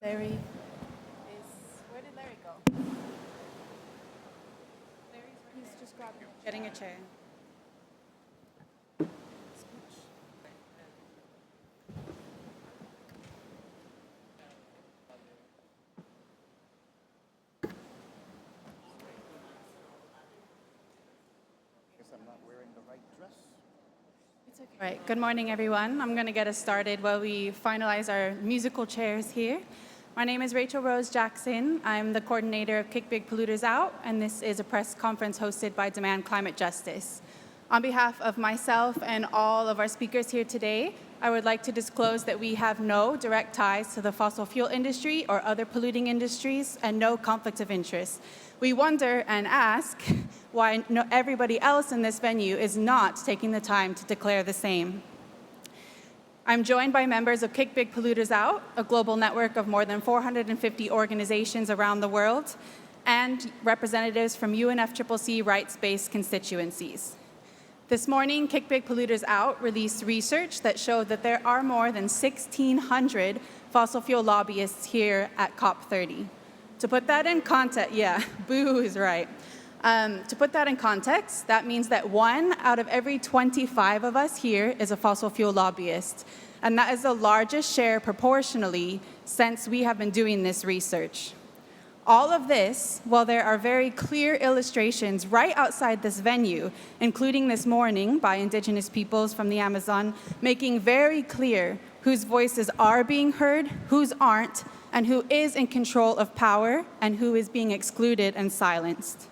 Larry is, where did Larry go? He's just getting a chair. I'm not wearing the right dress. It's okay. Right. Good morning, everyone. I'm going to get us started while we finalize our musical chairs here. My name is Rachel Rose Jackson. I'm the coordinator of Kick Big Polluters Out, and this is a press conference hosted by Demand Climate Justice. On behalf of myself and all of our speakers here today, I would like to disclose that we have no direct ties to the fossil fuel industry or other polluting industries and no conflict of interest. We wonder and ask why everybody else in this venue is not taking the time to declare the same. I'm joined by members of Kick Big Polluters Out, a global network of more than 450 organizations around the world, and representatives from UNFCCC rights-based constituencies. This morning, Kick Big Polluters Out released research that showed that there are more than 1,600 fossil fuel lobbyists here at COP30. To put that in context, yeah, boo is right. To put that in context, that means that 1 out of every 25 of us here is a fossil fuel lobbyist. And that is the largest share proportionally since we have been doing this research. All of this, while there are very clear illustrations right outside this venue, including this morning by Indigenous peoples from the Amazon, making very clear whose voices are being heard, whose aren't, and who is in control of power and who is being excluded and silenced.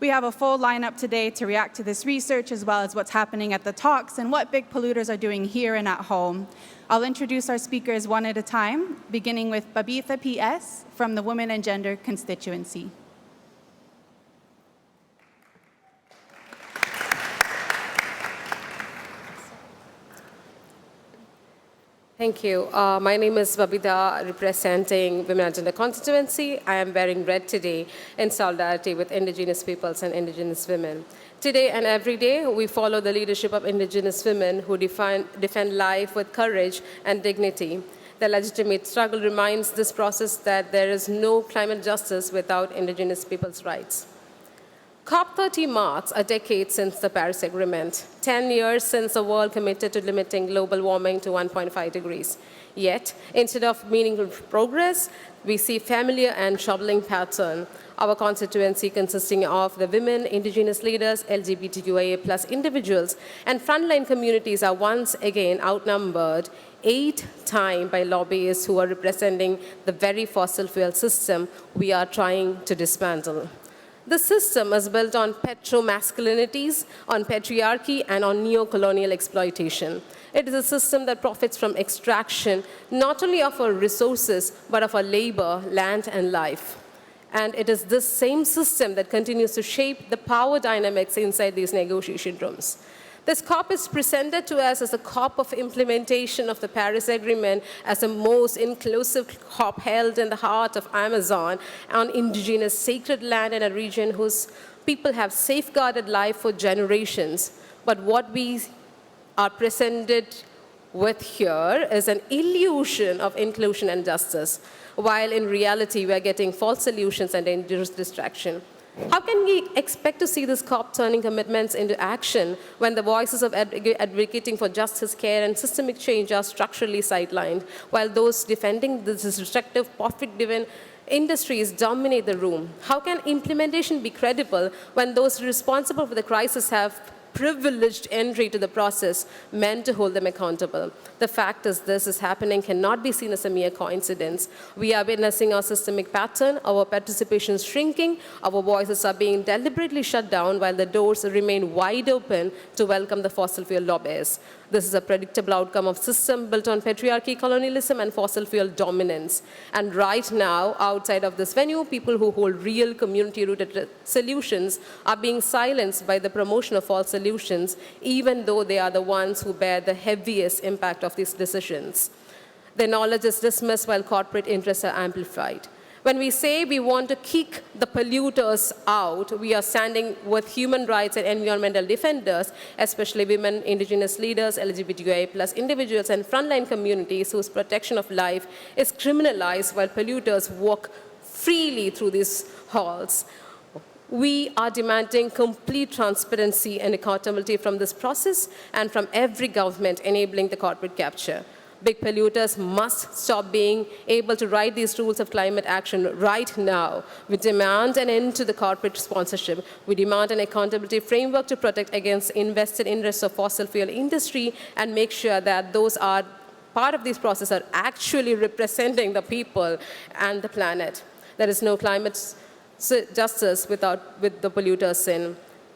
We have a full lineup today to react to this research as well as what's happening at the talks and what big polluters are doing here and at home. I'll introduce our speakers one at a time, beginning with Babitha P.S. from the Women and Gender constituency. Thank you. My name is Babitha, representing Women and Gender constituency. I am wearing red today in solidarity with Indigenous peoples and Indigenous women. Today and every day, we follow the leadership of Indigenous women who defend life with courage and dignity. The legitimate struggle reminds this process that there is no climate justice without Indigenous people's rights. COP30 marks a decade since the Paris Agreement, 10 years since the world committed to limiting global warming to 1.5 degrees. Yet, instead of meaningful progress, we see familiar and troubling pattern. Our constituency, consisting of the women, Indigenous leaders, LGBTQIA+ individuals, and frontline communities, are once again outnumbered 8 times by lobbyists who are representing the very fossil fuel system we are trying to dismantle. The system is built on petro-masculinities, on patriarchy, and on neo-colonial exploitation. It is a system that profits from extraction, not only of our resources, but of our labor, land, and life. And it is this same system that continues to shape the power dynamics inside these negotiation rooms. This COP is presented to us as a COP of implementation of the Paris Agreement, as the most inclusive COP held in the heart of Amazon, on indigenous sacred land in a region whose people have safeguarded life for generations. But what we are presented with here is an illusion of inclusion and justice, while in reality we are getting false solutions and dangerous distraction. How can we expect to see this COP turning commitments into action when the voices of advocating for justice, care, and systemic change are structurally sidelined, while those defending this destructive, profit-driven industries dominate the room? How can implementation be credible when those responsible for the crisis have privileged entry to the process meant to hold them accountable? The fact is this is happening cannot be seen as a mere coincidence. We are witnessing our systemic pattern, our participation is shrinking, our voices are being deliberately shut down while the doors remain wide open to welcome the fossil fuel lobbyists. This is a predictable outcome of system built on patriarchy, colonialism, and fossil fuel dominance. And right now, outside of this venue, people who hold real community-rooted solutions are being silenced by the promotion of false solutions, even though they are the ones who bear the heaviest impact of these decisions. Their knowledge is dismissed while corporate interests are amplified. When we say we want to kick the polluters out, we are standing with human rights and environmental defenders, especially women, indigenous leaders, LGBTQIA+ individuals, and frontline communities whose protection of life is criminalized while polluters walk freely through these halls. We are demanding complete transparency and accountability from this process and from every government enabling the corporate capture. Big polluters must stop being able to write these rules of climate action right now. We demand an end to the corporate sponsorship. We demand an accountability framework to protect against invested interests of fossil fuel industry and make sure that those are part of this process are actually representing the people and the planet. There is no climate justice with the polluters' sin.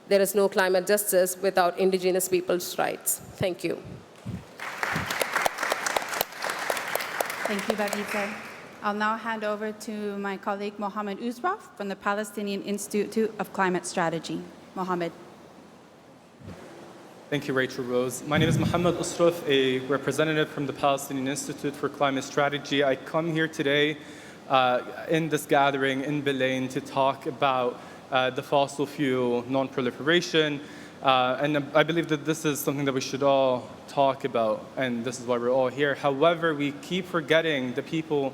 There is no climate justice without indigenous people's rights. Thank you. Thank you, Babita. I'll now hand over to my colleague Mohammed Uzraf from the Palestinian Institute of Climate Strategy. Mohammed. Thank you, Rachel Rose. My name is Mohammed Usraf, a representative from the Palestinian Institute for Climate Strategy. I come here today in this gathering in Belaine to talk about the fossil fuel non-proliferation. And I believe that this is something that we should all talk about, and this is why we're all here. However, we keep forgetting the people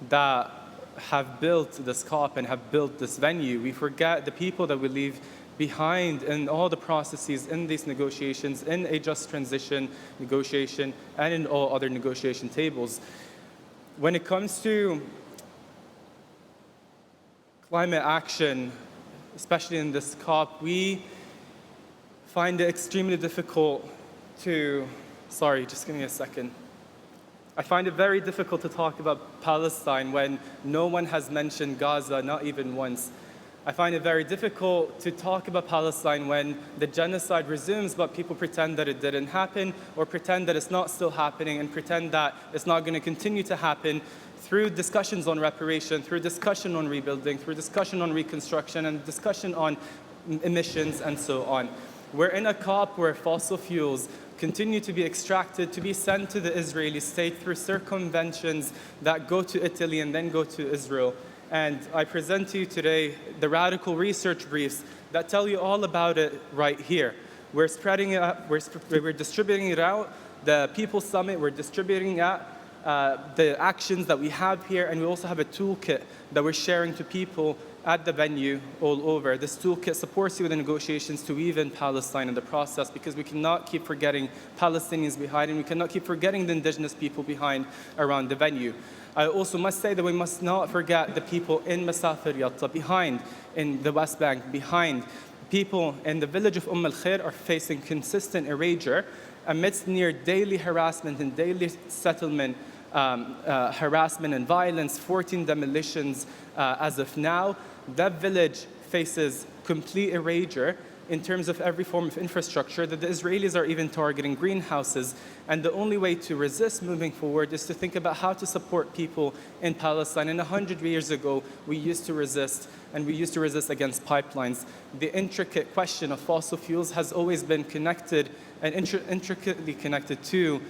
that have built this COP and have built this venue. We forget the people that we leave behind in all the processes in these negotiations, in a just transition negotiation, and in all other negotiation tables. When it comes to climate action, especially in this COP, we find it extremely difficult to, sorry, just give me a second. I find it very difficult to talk about Palestine when no one has mentioned Gaza, not even once. I find it very difficult to talk about Palestine when the genocide resumes, but people pretend that it didn't happen, or pretend that it's not still happening, and pretend that it's not going to continue to happen through discussions on reparation, through discussion on rebuilding, through discussion on reconstruction, and discussion on emissions, and so on. We're in a COP where fossil fuels continue to be extracted, to be sent to the Israeli state through circumventions that go to Italy and then go to Israel. And I present to you today the radical research briefs that tell you all about it right here. We're spreading it out, we're distributing it out, the People's Summit, we're distributing out the actions that we have here, and we also have a toolkit that we're sharing to people at the venue all over. This toolkit supports you with the negotiations to weave in Palestine in the process, because we cannot keep forgetting Palestinians behind, and we cannot keep forgetting the indigenous people behind around the venue. I also must say that we must not forget the people in Masafir Yatta behind, in the West Bank behind. People in the village of Al Khair are facing consistent erasure amidst near daily harassment and daily settlement harassment and violence, 14 demolitions as of now. That village faces complete erasure in terms of every form of infrastructure, that the Israelis are even targeting greenhouses. And the only way to resist moving forward is to think about how to support people in Palestine. And 100 years ago, we used to resist, and we used to resist against pipelines. The intricate question of fossil fuels has always been connected and intricately connected to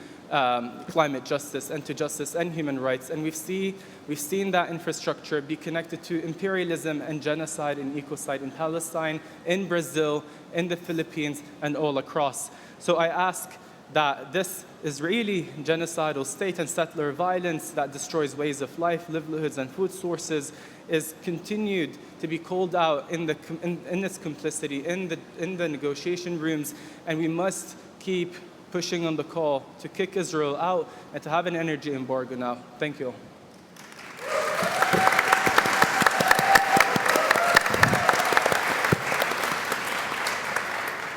climate justice and to justice and human rights. And we've seen that infrastructure be connected to imperialism and genocide and ecocide in Palestine, in Brazil, in the Philippines, and all across. So I ask that this Israeli genocidal state and settler violence that destroys ways of life, livelihoods, and food sources is continued to be called out in its complicity in the negotiation rooms, and we must keep pushing on the call to kick Israel out and to have an energy embargo now. Thank you.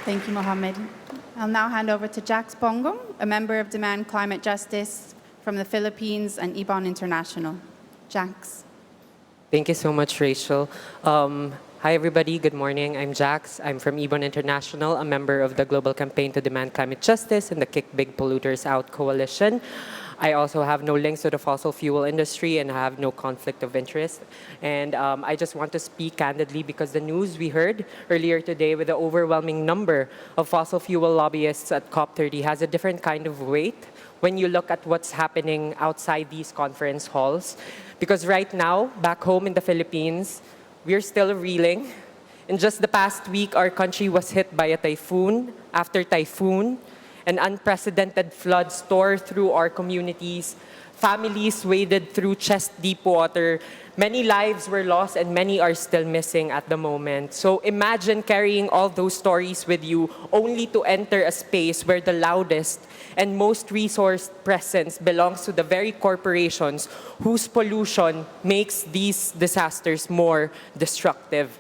Thank you, Mohammed. I'll now hand over to Jax Bongom, a member of Demand Climate Justice from the Philippines and Ibon International. Jax. Thank you so much, Rachel. Hi, everybody. Good morning. I'm Jax. I'm from Ibon International, a member of the Global Campaign to Demand Climate Justice and the Kick Big Polluters Out Coalition. I also have no links to the fossil fuel industry and have no conflict of interest. And I just want to speak candidly because the news we heard earlier today with the overwhelming number of fossil fuel lobbyists at COP30 has a different kind of weight when you look at what's happening outside these conference halls. Because right now, back home in the Philippines, we're still reeling. In just the past week, our country was hit by a typhoon after typhoon. An unprecedented floods tore through our communities. Families waded through chest-deep water. Many lives were lost and many are still missing at the moment. So imagine carrying all those stories with you only to enter a space where the loudest and most resourced presence belongs to the very corporations whose pollution makes these disasters more destructive.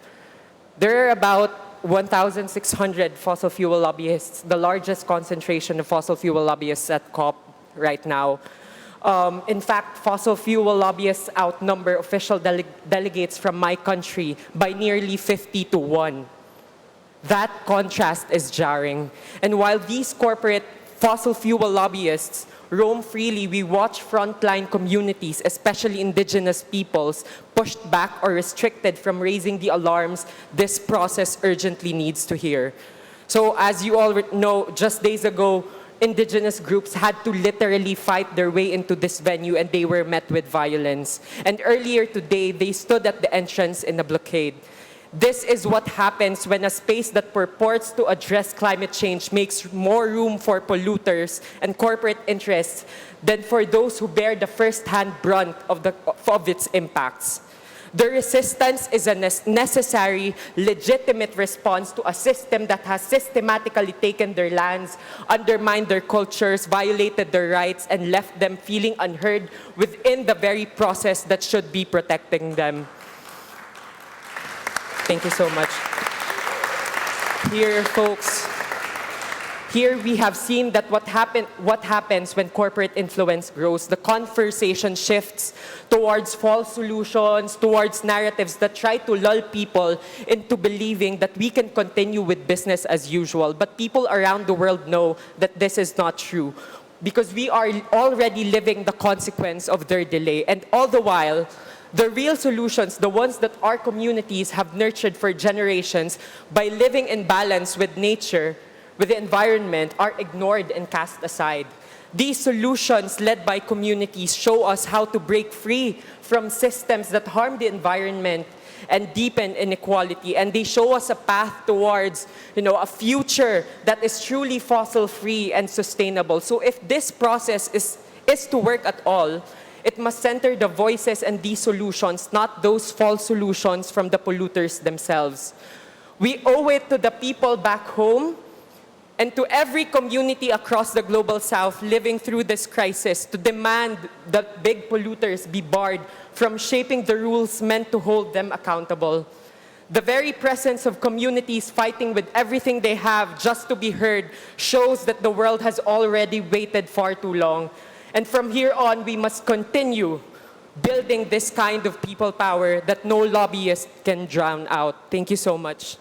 There are about 1,600 fossil fuel lobbyists, the largest concentration of fossil fuel lobbyists at COP right now. In fact, fossil fuel lobbyists outnumber official delegates from my country by nearly 50-1. That contrast is jarring. And while these corporate fossil fuel lobbyists roam freely, we watch frontline communities, especially indigenous peoples, pushed back or restricted from raising the alarms this process urgently needs to hear. So as you all know, just days ago, indigenous groups had to literally fight their way into this venue and they were met with violence. And earlier today, they stood at the entrance in a blockade. This is what happens when a space that purports to address climate change makes more room for polluters and corporate interests than for those who bear the first-hand brunt of its impacts. The resistance is a necessary, legitimate response to a system that has systematically taken their lands, undermined their cultures, violated their rights, and left them feeling unheard within the very process that should be protecting them. Thank you so much. Here, folks, here we have seen that what happens when corporate influence grows. The conversation shifts towards false solutions, towards narratives that try to lull people into believing that we can continue with business as usual. But people around the world know that this is not true, because we are already living the consequence of their delay. And all the while, the real solutions, the ones that our communities have nurtured for generations by living in balance with nature, with the environment, are ignored and cast aside. These solutions led by communities show us how to break free from systems that harm the environment and deepen inequality. And they show us a path towards, a future that is truly fossil-free and sustainable. So if this process is to work at all, it must center the voices and these solutions, not those false solutions from the polluters themselves. We owe it to the people back home and to every community across the Global South living through this crisis to demand that big polluters be barred from shaping the rules meant to hold them accountable. The very presence of communities fighting with everything they have just to be heard shows that the world has already waited far too long. And from here on, we must continue building this kind of people power that no lobbyist can drown out. Thank you so much.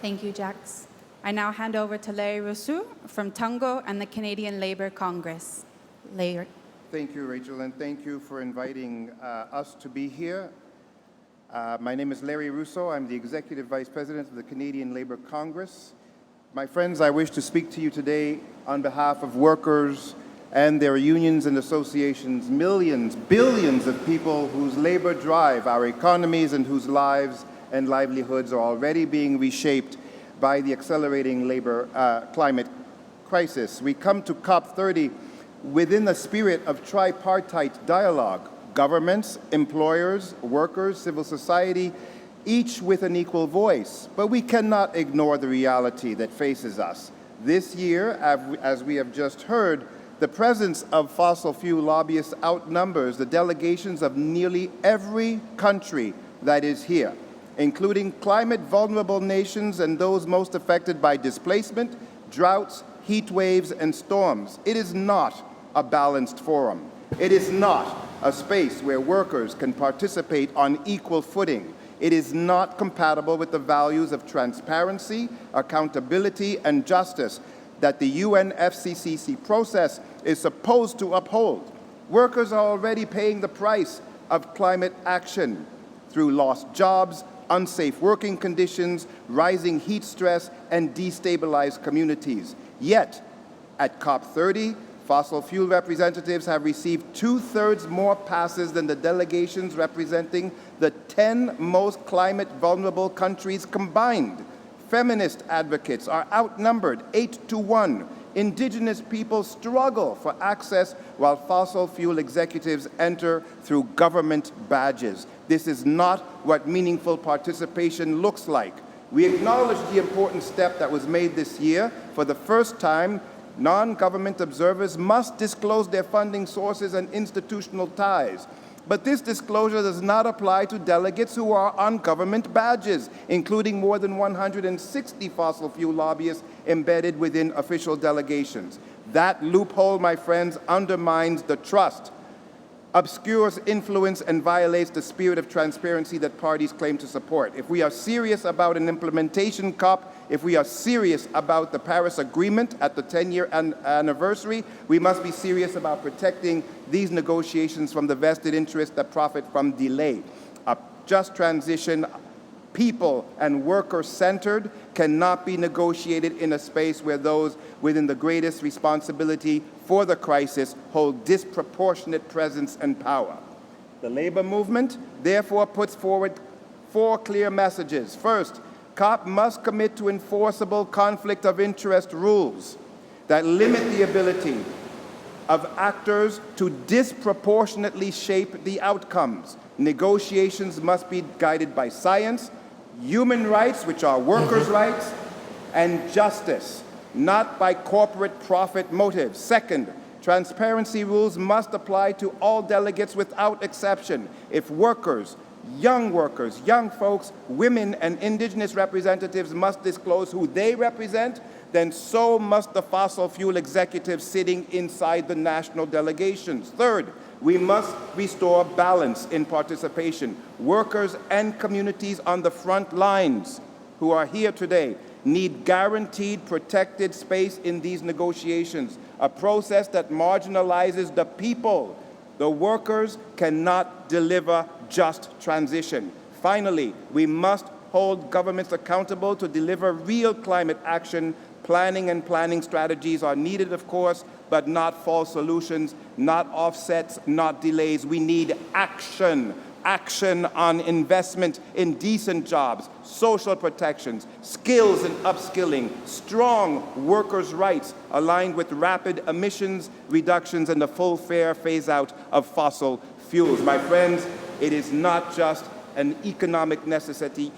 Thank you, Jax. I now hand over to Larry Rousseau from Tungo and the Canadian Labour Congress. Larry. Thank you, Rachel, and thank you for inviting us to be here. My name is Larry Rousseau. I'm the Executive Vice President of the Canadian Labour Congress. My friends, I wish to speak to you today on behalf of workers and their unions and associations, millions, billions of people whose labor drive our economies and whose lives and livelihoods are already being reshaped by the accelerating labor climate crisis. We come to COP30 within the spirit of tripartite dialogue. Governments, employers, workers, civil society, each with an equal voice. But we cannot ignore the reality that faces us. This year, as we have just heard, the presence of fossil fuel lobbyists outnumbers the delegations of nearly every country that is here, including climate-vulnerable nations and those most affected by displacement, droughts, heat waves, and storms. It is not a balanced forum. It is not a space where workers can participate on equal footing. It is not compatible with the values of transparency, accountability, and justice that the UNFCCC process is supposed to uphold. Workers are already paying the price of climate action through lost jobs, unsafe working conditions, rising heat stress, and destabilized communities. Yet, At COP30, fossil fuel representatives have received 2/3 more passes than the delegations representing the 10 most climate vulnerable countries combined. Feminist advocates are outnumbered 8-1. Indigenous people struggle for access while fossil fuel executives enter through government badges. This is not what meaningful participation looks like. We acknowledge the important step that was made this year. For the first time, non-government observers must disclose their funding sources and institutional ties. But this disclosure does not apply to delegates who are on government badges, including more than 160 fossil fuel lobbyists embedded within official delegations. That loophole, my friends, undermines the trust, obscures influence, and violates the spirit of transparency that parties claim to support. If we are serious about an implementation COP, if we are serious about the Paris Agreement at the 10-year anniversary, we must be serious about protecting these negotiations from the vested interests that profit from delay. A just transition, people and worker-centered, cannot be negotiated in a space where those within the greatest responsibility for the crisis hold disproportionate presence and power. The labor movement, therefore, puts forward 4 clear messages. First, COP must commit to enforceable conflict of interest rules that limit the ability of actors to disproportionately shape the outcomes. Negotiations must be guided by science, human rights, which are workers' rights, and justice, not by corporate profit motives. Second, transparency rules must apply to all delegates without exception. If workers, young folks, women, and indigenous representatives must disclose who they represent, then so must the fossil fuel executives sitting inside the national delegations. Third, we must restore balance in participation. Workers and communities on the front lines who are here today need guaranteed protected space in these negotiations, a process that marginalizes the people. The workers cannot deliver just transition. Finally, we must hold governments accountable to deliver real climate action. Planning strategies are needed, of course, but not false solutions, not offsets, not delays. We need action. Action on investment in decent jobs, social protections, skills and upskilling, strong workers' rights aligned with rapid emissions reductions and the full fair phase-out of fossil fuels. My friends, it is not just an economic necessity,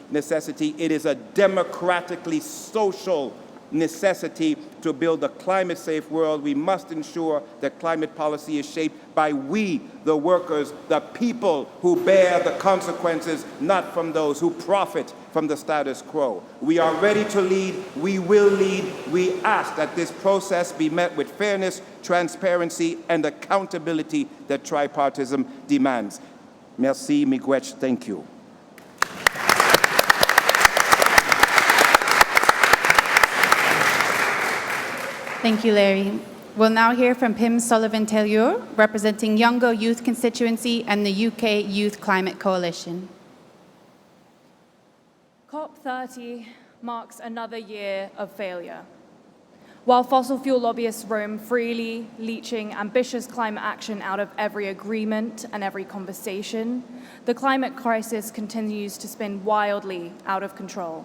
it is a democratically social necessity to build a climate-safe world. We must ensure that climate policy is shaped by we, the workers, the people who bear the consequences, not from those who profit from the status quo. We are ready to lead. We will lead. We ask that this process be met with fairness, transparency, and accountability that tripartism demands. Merci, miigwech. Thank you. Thank you, Larry. We'll now hear from Pim Sullivan-Taylor, representing Youngo Youth Constituency and the UK Youth Climate Coalition. COP30 marks another year of failure. While fossil fuel lobbyists roam freely, leeching ambitious climate action out of every agreement and every conversation, the climate crisis continues to spin wildly out of control.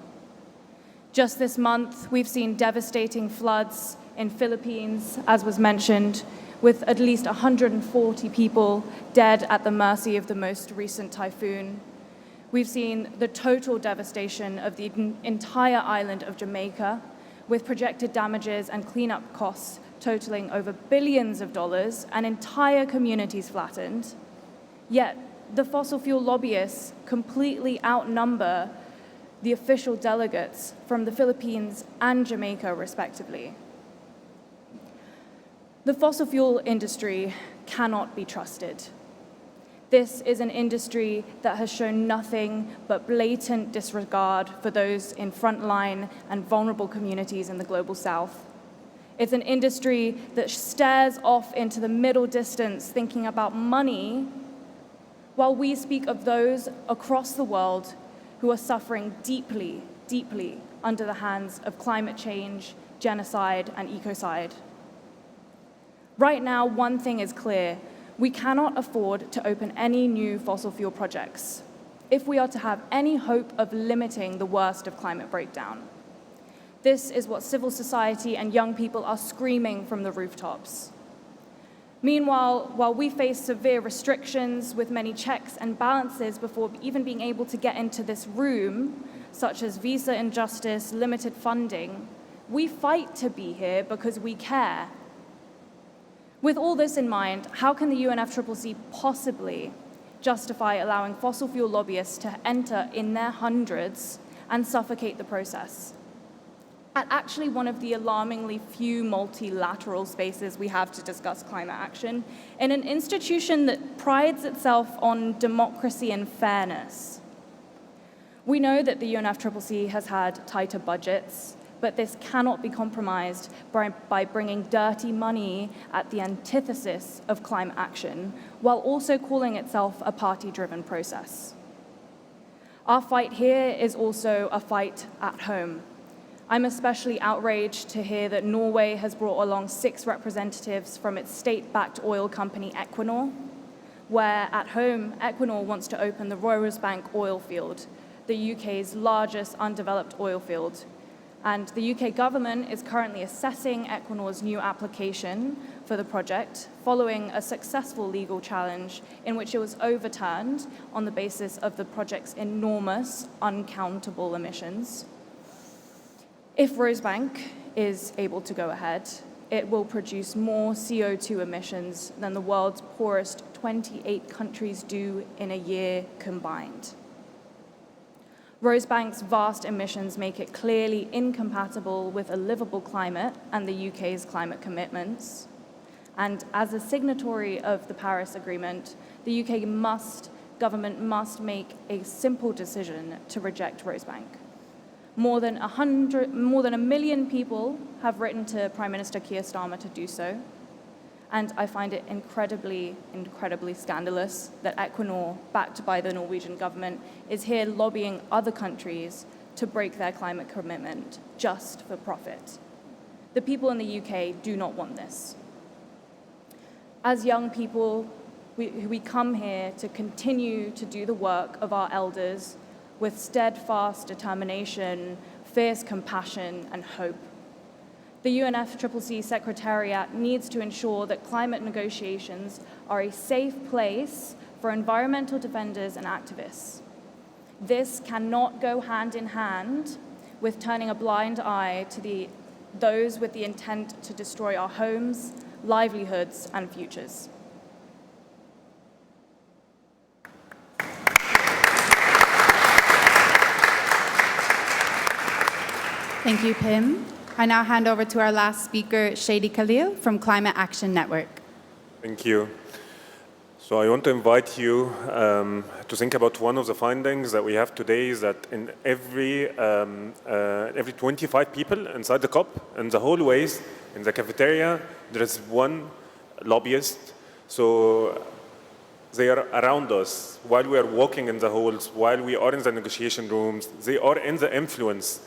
Just this month, we've seen devastating floods in Philippines, as was mentioned, with at least 140 people dead at the mercy of the most recent typhoon. We've seen the total devastation of the entire island of Jamaica, with projected damages and cleanup costs totaling over billions of dollars and entire communities flattened. Yet, the fossil fuel lobbyists completely outnumber the official delegates from the Philippines and Jamaica, respectively. The fossil fuel industry cannot be trusted. This is an industry that has shown nothing but blatant disregard for those in frontline and vulnerable communities in the global south. It's an industry that stares off into the middle distance thinking about money, while we speak of those across the world who are suffering deeply, deeply under the hands of climate change, genocide, and ecocide. Right now, one thing is clear. We cannot afford to open any new fossil fuel projects if we are to have any hope of limiting the worst of climate breakdown. This is what civil society and young people are screaming from the rooftops. Meanwhile, while we face severe restrictions with many checks and balances before even being able to get into this room, such as visa injustice, limited funding, we fight to be here because we care. With all this in mind, how can the UNFCCC possibly justify allowing fossil fuel lobbyists to enter in their hundreds and suffocate the process? At actually one of the alarmingly few multilateral spaces we have to discuss climate action, in an institution that prides itself on democracy and fairness. We know that the UNFCCC has had tighter budgets, but this cannot be compromised by bringing dirty money at the antithesis of climate action, while also calling itself a party-driven process. Our fight here is also a fight at home. I'm especially outraged to hear that Norway has brought along 6 representatives from its state-backed oil company Equinor, where at home, Equinor wants to open the Rosebank oil field, the UK's largest undeveloped oil field. And the UK government is currently assessing Equinor's new application for the project following a successful legal challenge in which it was overturned on the basis of the project's enormous, uncountable emissions. If Rosebank is able to go ahead, it will produce more CO2 emissions than the world's poorest 28 countries do in a year combined. Rosebank's vast emissions make it clearly incompatible with a livable climate and the UK's climate commitments. And as a signatory of the Paris Agreement, the UK government must make a simple decision to reject Rosebank. More than 1 million people have written to Prime Minister Keir Starmer to do so. And I find it incredibly, incredibly scandalous that Equinor, backed by the Norwegian government, is here lobbying other countries to break their climate commitment just for profit. The people in the UK do not want this. As young people, we come here to continue to do the work of our elders with steadfast determination, fierce compassion, and hope. The UNFCCC Secretariat needs to ensure that climate negotiations are a safe place for environmental defenders and activists. This cannot go hand in hand with turning a blind eye to those with the intent to destroy our homes, livelihoods, and futures. Thank you, Pim. I now hand over to our last speaker, Shady Khalil from Climate Action Network. Thank you. So I want to invite you to think about one of the findings that we have today is that in every 25 people inside the COP, in the hallways, in the cafeteria, there is one lobbyist. So they are around us while we are walking in the halls, while we are in the negotiation rooms. They are in the influence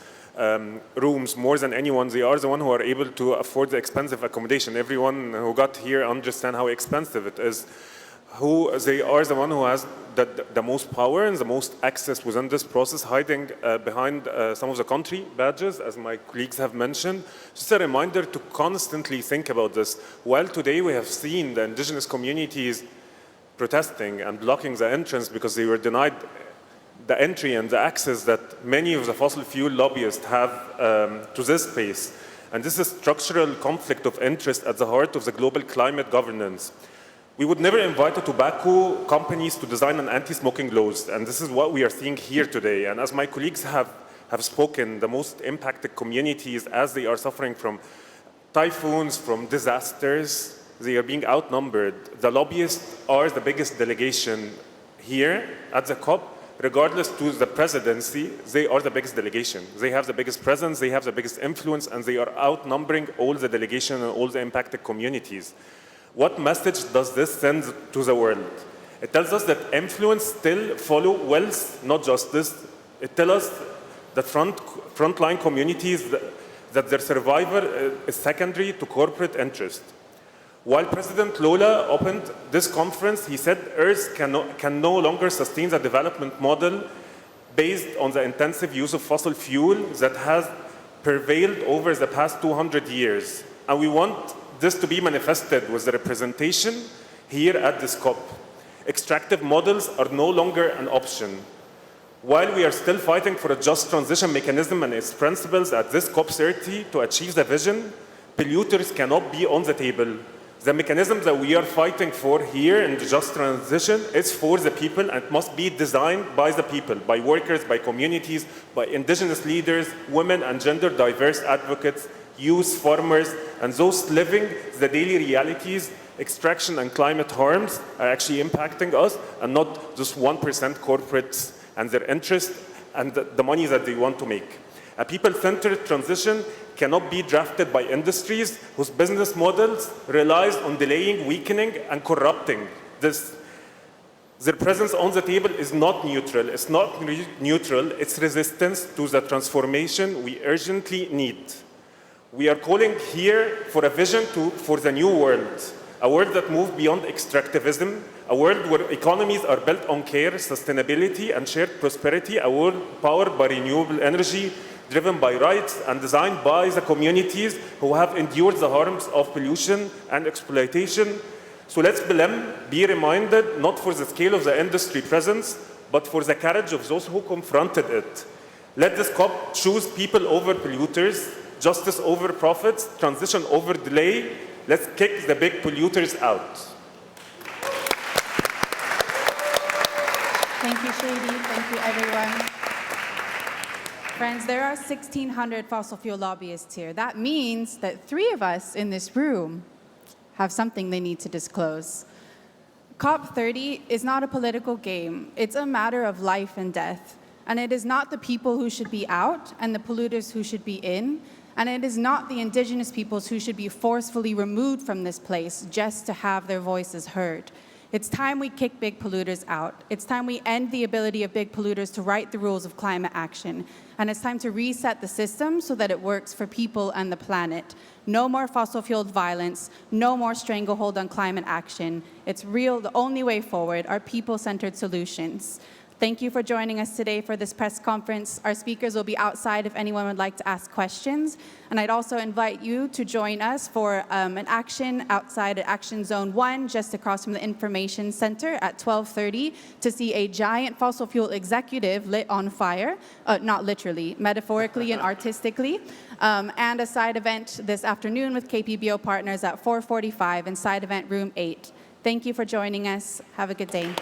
rooms more than anyone. They are the one who are able to afford the expensive accommodation. Everyone who got here understand how expensive it is. They are the one who has the most power and the most access within this process, hiding behind some of the country badges, as my colleagues have mentioned. Just a reminder to constantly think about this. While today we have seen the indigenous communities protesting and blocking the entrance because they were denied the entry and the access that many of the fossil fuel lobbyists have to this space. And this is structural conflict of interest at the heart of the global climate governance. We would never invite the tobacco companies to design an anti-smoking laws, and this is what we are seeing here today. And as my colleagues have spoken, the most impacted communities, as they are suffering from typhoons, from disasters, they are being outnumbered. The lobbyists are the biggest delegation here at the COP. Regardless to the presidency, they are the biggest delegation. They have the biggest presence, they have the biggest influence, and they are outnumbering all the delegation and all the impacted communities. What message does this send to the world? It tells us that influence still follow wealth, not justice. It tells us that frontline communities, that their survival is secondary to corporate interest. While President Lula opened this conference, he said Earth can no longer sustain the development model based on the intensive use of fossil fuel that has prevailed over the past 200 years. And we want this to be manifested with the representation here at this COP. Extractive models are no longer an option. While we are still fighting for a just transition mechanism and its principles at this COP30 to achieve the vision, polluters cannot be on the table. The mechanism that we are fighting for here in the just transition is for the people and must be designed by the people, by workers, by communities, by indigenous leaders, women and gender diverse advocates, youth, farmers, and those living the daily realities. Extraction and climate harms are actually impacting us and not just 1% corporates and their interest and the money that they want to make. A people-centered transition cannot be drafted by industries whose business models relies on delaying, weakening, and corrupting this. Their presence on the table is not neutral. It's not neutral. It's resistance to the transformation we urgently need. We are calling here for a vision for the new world, a world that moves beyond extractivism, a world where economies are built on care, sustainability, and shared prosperity, a world powered by renewable energy, driven by rights, and designed by the communities who have endured the harms of pollution and exploitation. So let's be reminded not for the scale of the industry presence, but for the courage of those who confronted it. Let this COP choose people over polluters, justice over profits, transition over delay. Let's kick the big polluters out. Thank you, Shady. Thank you, everyone. Friends, there are 1,600 fossil fuel lobbyists here. That means that 3 of us in this room have something they need to disclose. COP30 is not a political game. It's a matter of life and death. And it is not the people who should be out and the polluters who should be in. And it is not the indigenous peoples who should be forcefully removed from this place just to have their voices heard. It's time we kick big polluters out. It's time we end the ability of big polluters to write the rules of climate action. And it's time to reset the system so that it works for people and the planet. No more fossil-fueled violence, no more stranglehold on climate action. It's real, the only way forward are people-centered solutions. Thank you for joining us today for this press conference. Our speakers will be outside if anyone would like to ask questions. And I'd also invite you to join us for an action outside at Action Zone 1, just across from the Information Center at 12:30 to see a giant fossil fuel executive lit on fire, not literally, metaphorically and artistically, and a side event this afternoon with KPBO partners at 4:45 in side event room 8. Thank you for joining us. Have a good day.